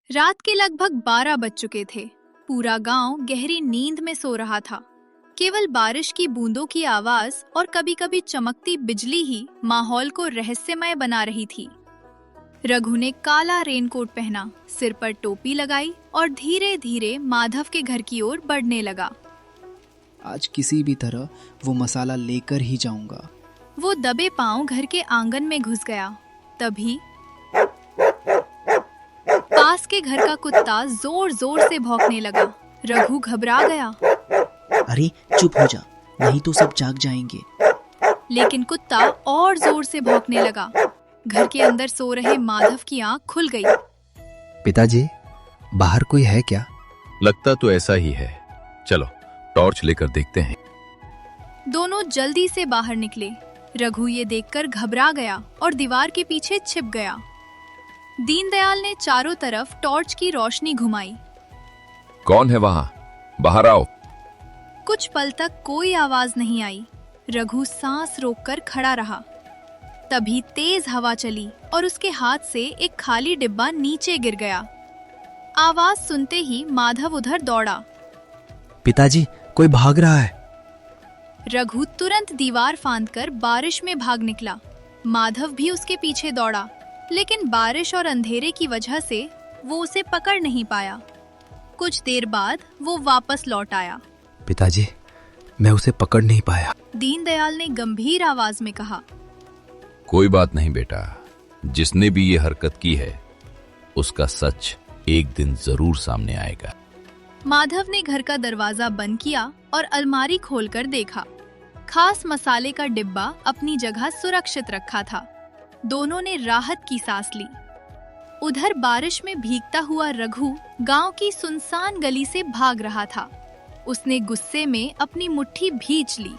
रात के लगभग 12 बज चुके थे। पूरा गांव गहरी नींद में सो रहा था। केवल बारिश की बूंदों की आवाज और कभी-कभी चमकती बिजली ही माहौल को रहस्यमय बना रही थी। रघु ने काला रेनकोट पहना, सिर पर टोपी लगाई और धीरे-धीरे माधव के घर की ओर बढ़ने लगा। आज किसी भी तरह वो मसाला लेकर ही जाऊंगा। वो दबे पांव घर के आंगन में घुस गया। तभी पास के घर का कुत्ता जोर-जोर से भौंकने लगा। रघु घबरा गया। अरे चुप हो जा, नहीं तो सब जाग जाएंगे। लेकिन कुत्ता और जोर से भौंकने लगा। घर के अंदर सो रहे माधव की आंख खुल गई। पिताजी, बाहर कोई है क्या? लगता तो ऐसा ही है। चलो टॉर्च लेकर देखते हैं। दोनों जल्दी से बाहर निकले। रघु ये देखकर घबरा गया और दीवार के पीछे छिप गया। दीनदयाल ने चारों तरफ टॉर्च की रोशनी घुमाई। कौन है वहां? बाहर आओ। कुछ पल तक कोई आवाज नहीं आई। रघु सांस रोककर खड़ा रहा। तभी तेज हवा चली और उसके हाथ से एक खाली डिब्बा नीचे गिर गया। आवाज सुनते ही माधव उधर दौड़ा। पिताजी, कोई भाग रहा है। रघु तुरंत दीवार फांदकर बारिश में भाग निकला। माधव भी उसके पीछे दौड़ा, लेकिन बारिश और अंधेरे की वजह से वो उसे पकड़ नहीं पाया। कुछ देर बाद वो वापस लौट आया। पिताजी, मैं उसे पकड़ नहीं पाया। दीनदयाल ने गंभीर आवाज में कहा। कोई बात नहीं बेटा, जिसने भी ये हरकत की है उसका सच एक दिन जरूर सामने आएगा। माधव ने घर का दरवाजा बंद किया और अलमारी खोलकर देखा। खास मसाले का डिब्बा अपनी जगह सुरक्षित रखा था। दोनों ने राहत की सांस ली। उधर बारिश में भीगता हुआ रघु गांव की सुनसान गली से भाग रहा था। उसने गुस्से में अपनी मुट्ठी भींच ली।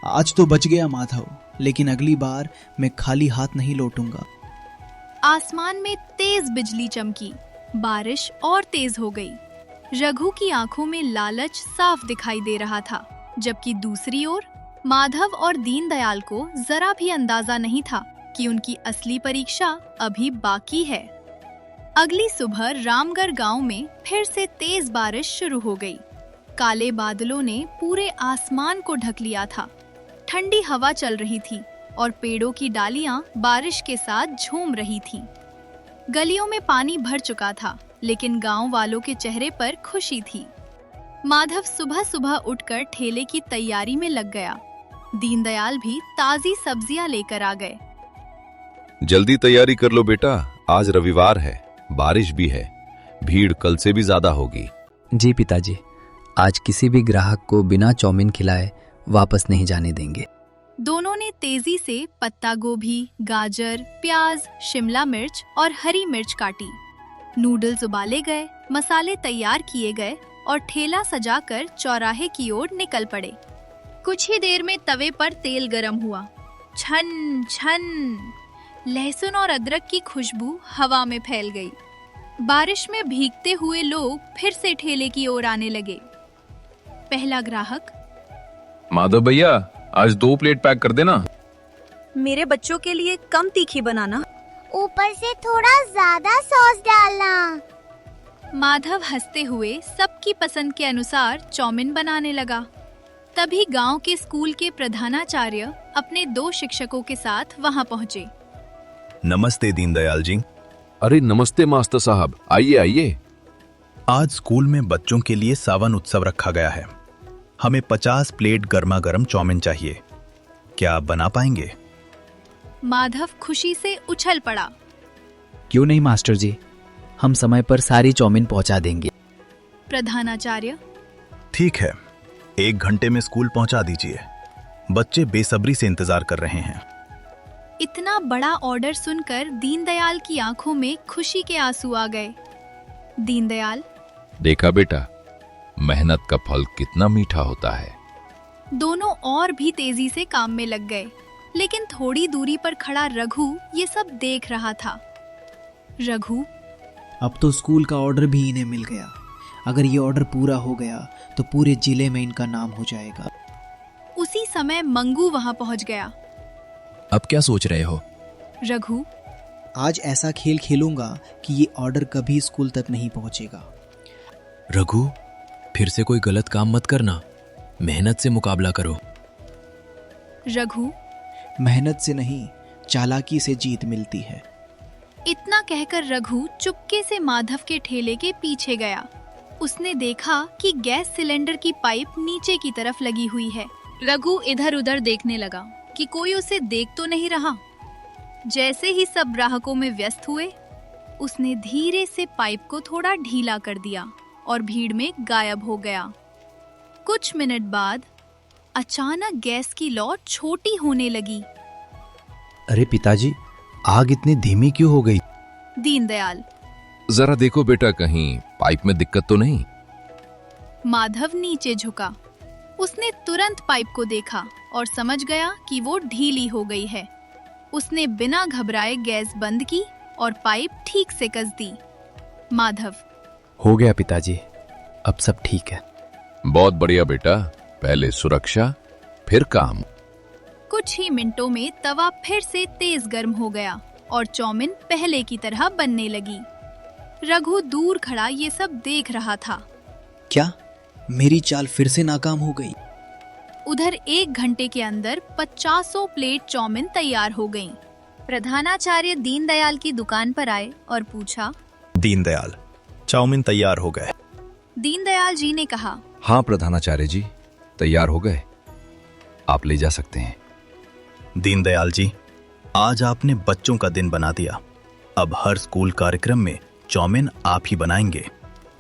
आज तो बच गया माधव, लेकिन अगली बार मैं खाली हाथ नहीं लौटूंगा। आसमान में तेज बिजली चमकी। बारिश और तेज हो गई। रघु की आंखों में लालच साफ दिखाई दे रहा था, जबकि दूसरी ओर माधव और दीनदयाल को जरा भी अंदाजा नहीं था कि उनकी असली परीक्षा अभी बाकी है। अगली सुबह रामगढ़ गांव में फिर से तेज बारिश शुरू हो गई। काले बादलों ने पूरे आसमान को ढक लिया था। ठंडी हवा चल रही थी और पेड़ों की डालियां बारिश के साथ झूम रही थीं। गलियों में पानी भर चुका था, लेकिन गांव वालों के चेहरे पर खुशी थी। माधव सुबह सुबह उठकर ठेले की तैयारी में लग गया। दीनदयाल भी ताजी सब्जियां लेकर आ गए। जल्दी तैयारी कर लो बेटा, आज रविवार है, बारिश भी है, भीड़ कल से भी ज्यादा होगी। जी पिताजी, आज किसी भी ग्राहक को बिना चाउमीन खिलाए वापस नहीं जाने देंगे। दोनों ने तेजी से पत्ता गोभी, गाजर, प्याज, शिमला मिर्च और हरी मिर्च काटी। नूडल्स उबाले गए, मसाले तैयार किए गए और ठेला सजाकर चौराहे की ओर निकल पड़े। कुछ ही देर में तवे पर तेल गरम हुआ। छन छन लहसुन और अदरक की खुशबू हवा में फैल गई। बारिश में भीगते हुए लोग फिर से ठेले की ओर आने लगे। पहला ग्राहक। माधव भैया, आज 2 प्लेट पैक कर देना। मेरे बच्चों के लिए कम तीखी बनाना। ऊपर से थोड़ा ज्यादा सॉस डालना। माधव हंसते हुए सबकी पसंद के अनुसार चाउमीन बनाने लगा। तभी गांव के स्कूल के प्रधानाचार्य अपने 2 शिक्षकों के साथ वहां पहुंचे। नमस्ते दीनदयाल जी। अरे नमस्ते मास्टर साहब, आइए आइए। आज स्कूल में बच्चों के लिए सावन उत्सव रखा गया है। हमें 50 प्लेट गर्मा गर्म चाउमीन चाहिए। क्या आप बना पाएंगे? माधव खुशी से उछल पड़ा। क्यों नहीं मास्टर जी, हम समय पर सारी चाउमीन पहुंचा देंगे। प्रधानाचार्य। ठीक है, 1 घंटे में स्कूल पहुंचा दीजिए। बच्चे बेसब्री से इंतजार कर रहे हैं। इतना बड़ा ऑर्डर सुनकर दीनदयाल की आंखों में खुशी के आंसू आ गए। दीनदयाल। देखा बेटा, मेहनत का फल कितना मीठा होता है। दोनों और भी तेजी से काम में लग गए, लेकिन थोड़ी दूरी पर खड़ा रघु ये सब देख रहा था। रघु। अब तो स्कूल का ऑर्डर भी इन्हें मिल गया। अगर ये ऑर्डर पूरा हो गया तो पूरे जिले में इनका नाम हो जाएगा। उसी समय मंगू वहां पहुंच गया। अब क्या सोच रहे हो? रघु। आज ऐसा खेल खेलूंगा कि ये ऑर्डर कभी स्कूल तक नहीं पहुंचेगा। रघु, फिर से कोई गलत काम मत करना, मेहनत से मुकाबला करो। रघु, मेहनत से नहीं, चालाकी से जीत मिलती है। इतना कहकर रघु चुपके से माधव के ठेले के पीछे गया। उसने देखा कि गैस सिलेंडर की पाइप नीचे की तरफ लगी हुई है। रघु इधर उधर देखने लगा कि कोई उसे देख तो नहीं रहा। जैसे ही सब ग्राहकों में व्यस्त हुए, उसने धीरे से पाइप को थोड़ा ढीला कर दिया और भीड़ में गायब हो गया। कुछ मिनट बाद अचानक गैस की लौ छोटी होने लगी। अरे पिताजी, आग इतनी धीमी क्यों हो गई? दीनदयाल, जरा देखो बेटा, कहीं पाइप में दिक्कत तो नहीं। माधव नीचे झुका। उसने तुरंत पाइप को देखा और समझ गया कि वो ढीली हो गई है। उसने बिना घबराए गैस बंद की और पाइप ठीक से कस दी। माधव, हो गया पिताजी, अब सब ठीक है। बहुत बढ़िया बेटा, पहले सुरक्षा फिर काम। कुछ ही मिनटों में तवा फिर से तेज गर्म हो गया और चौमिन पहले की तरह बनने लगी। रघु दूर खड़ा ये सब देख रहा था। क्या मेरी चाल फिर से नाकाम हो गई? उधर 1 घंटे के अंदर 50 प्लेट चौमिन तैयार हो गईं। प्रधानाचार्य दीनदयाल की दुकान पर आए और पूछा, दीनदयाल, चाउमीन तैयार हो गए। दीनदयाल जी ने कहा, हाँ प्रधानाचार्य जी, तैयार हो गए, आप ले जा सकते हैं। दीनदयाल जी, आज आपने बच्चों का दिन बना दिया। अब हर स्कूल कार्यक्रम में चौमिन आप ही बनाएंगे।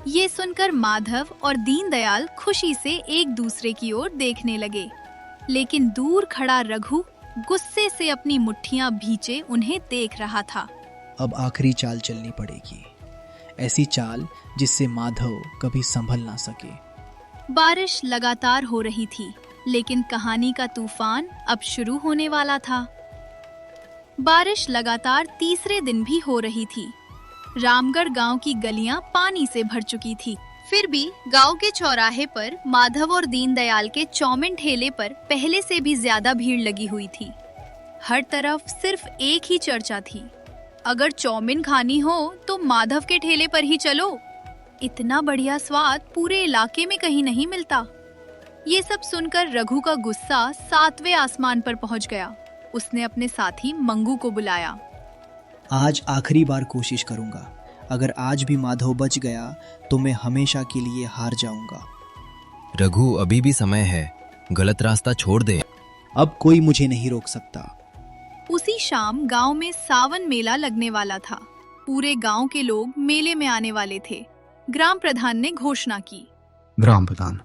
ये सुनकर माधव और दीनदयाल खुशी से एक दूसरे की ओर देखने लगे, लेकिन दूर खड़ा रघु गुस्से से अपनी मुट्ठियां भींचे उन्हें देख रहा था। अब आखिरी चाल चलनी पड़ेगी, ऐसी चाल जिससे माधव कभी संभल ना सके। बारिश लगातार हो रही थी, लेकिन कहानी का तूफान अब शुरू होने वाला था। बारिश लगातार तीसरे दिन भी हो रही थी। रामगढ़ गांव की गलियां पानी से भर चुकी थी। फिर भी गांव के चौराहे पर माधव और दीनदयाल के चौमिन ठेले पर पहले से भी ज्यादा भीड़ लगी हुई थी। हर तरफ सिर्फ एक ही चर्चा थी, अगर चौमिन खानी हो तो माधव के ठेले पर ही चलो। इतना बढ़िया स्वाद पूरे इलाके में कहीं नहीं मिलता। ये सब सुनकर रघु का गुस्सा 7वें आसमान पर पहुंच गया। उसने अपने साथी मंगू को बुलाया। आज आखिरी बार कोशिश करूंगा, अगर आज भी माधव बच गया तो मैं हमेशा के लिए हार जाऊंगा। रघु, अभी भी समय है, गलत रास्ता छोड़ दे। अब कोई मुझे नहीं रोक सकता। उसी शाम गांव में सावन मेला लगने वाला था। पूरे गांव के लोग मेले में आने वाले थे। ग्राम प्रधान ने घोषणा की, ग्राम प्रधान,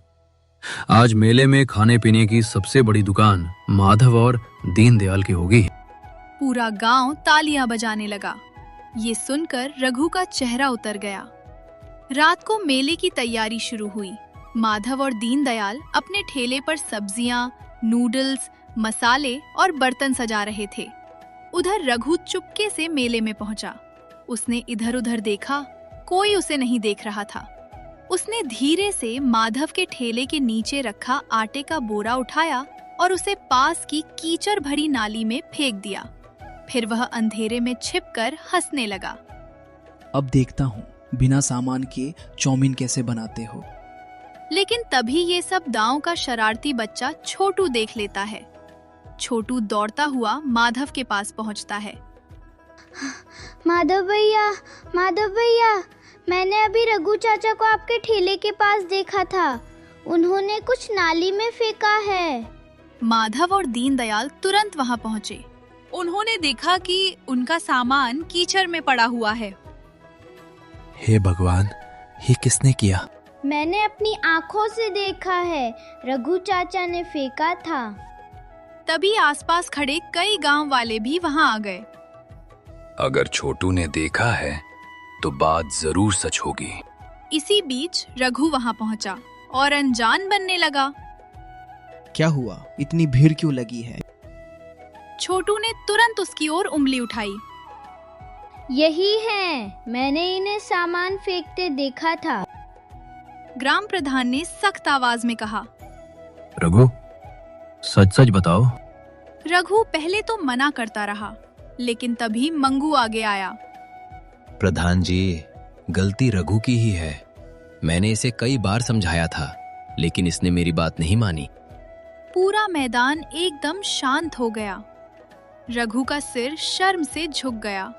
आज मेले में खाने पीने की सबसे बड़ी दुकान माधव और दीनदयाल की होगी। पूरा गांव तालियां बजाने लगा। ये सुनकर रघु का चेहरा उतर गया। रात को मेले की तैयारी शुरू हुई। माधव और दीनदयाल अपने ठेले पर सब्जियां, नूडल्स, मसाले और बर्तन सजा रहे थे। उधर रघु चुपके से मेले में पहुंचा। उसने इधर उधर देखा, कोई उसे नहीं देख रहा था। उसने धीरे से माधव के ठेले के नीचे रखा आटे का बोरा उठाया और उसे पास की कीचड़ भरी नाली में फेंक दिया। फिर वह अंधेरे में छिपकर हंसने लगा। अब देखता हूँ बिना सामान के चौमिन कैसे बनाते हो। लेकिन तभी ये सब गांव का शरारती बच्चा छोटू देख लेता है। छोटू दौड़ता हुआ माधव के पास पहुंचता है। माधव भैया, मैंने अभी रघु चाचा को आपके ठेले के पास देखा था। उन्होंने कुछ नाली में फेंका है। माधव और दीनदयाल तुरंत वहां पहुंचे। उन्होंने देखा कि उनका सामान कीचड़ में पड़ा हुआ है। हे भगवान, ये किसने किया? मैंने अपनी आंखों से देखा है, रघु चाचा ने फेंका था। तभी आसपास खड़े कई गांव वाले भी वहां आ गए। अगर छोटू ने देखा है तो बात जरूर सच होगी। इसी बीच रघु वहां पहुंचा और अनजान बनने लगा। क्या हुआ, इतनी भीड़ क्यों लगी है? छोटू ने तुरंत उसकी ओर उंगली उठाई। यही है, मैंने इन्हें सामान फेंकते देखा था। ग्राम प्रधान ने सख्त आवाज में कहा। रघु, सच सच बताओ। रघु पहले तो मना करता रहा, लेकिन तभी मंगू आगे आया। प्रधान जी, गलती रघु की ही है। मैंने इसे कई बार समझाया था, लेकिन इसने मेरी बात नहीं मानी। पूरा मैदान एकदम शांत हो गया। रघु का सिर शर्म से झुक गया।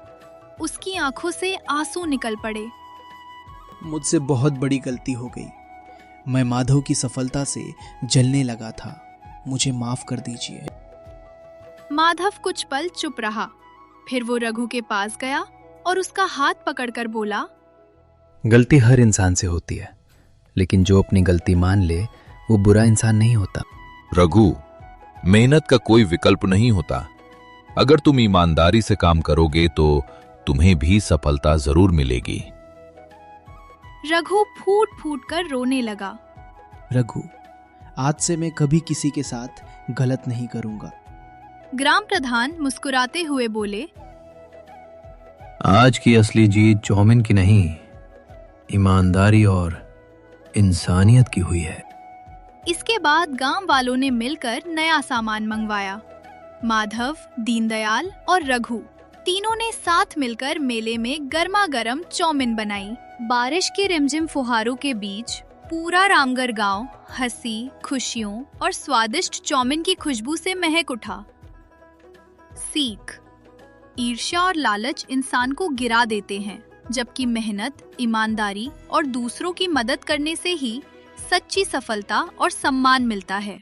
उसकी आंखों से आंसू निकल पड़े। मुझसे बहुत बड़ी गलती हो गई। मैं माधव की सफलता से जलने लगा था। मुझे माफ कर दीजिए। माधव कुछ पल चुप रहा। फिर वो रघु के पास गया और उसका हाथ पकड़कर बोला, गलती हर इंसान से होती है, लेकिन जो अपनी गलती मान ले वो बुरा इंसान नहीं होता। रघु, मेहनत का कोई विकल्प नहीं होता। अगर तुम ईमानदारी से काम करोगे तो तुम्हें भी सफलता जरूर मिलेगी। रघु फूट फूट कर रोने लगा। रघु, आज से मैं कभी किसी के साथ गलत नहीं करूंगा। ग्राम प्रधान मुस्कुराते हुए बोले, आज की असली जीत चौमिन की नहीं, ईमानदारी और इंसानियत की हुई है। इसके बाद गांव वालों ने मिलकर नया सामान मंगवाया। माधव, दीनदयाल और रघु तीनों ने साथ मिलकर मेले में गर्मा गर्म चौमिन बनाई। बारिश के रिमझिम फुहारों के बीच पूरा रामगढ़ गांव हंसी, खुशियों और स्वादिष्ट चौमिन की खुशबू से महक उठा। सीख: ईर्ष्या और लालच इंसान को गिरा देते हैं, जबकि मेहनत, ईमानदारी और दूसरों की मदद करने से ही सच्ची सफलता और सम्मान मिलता है।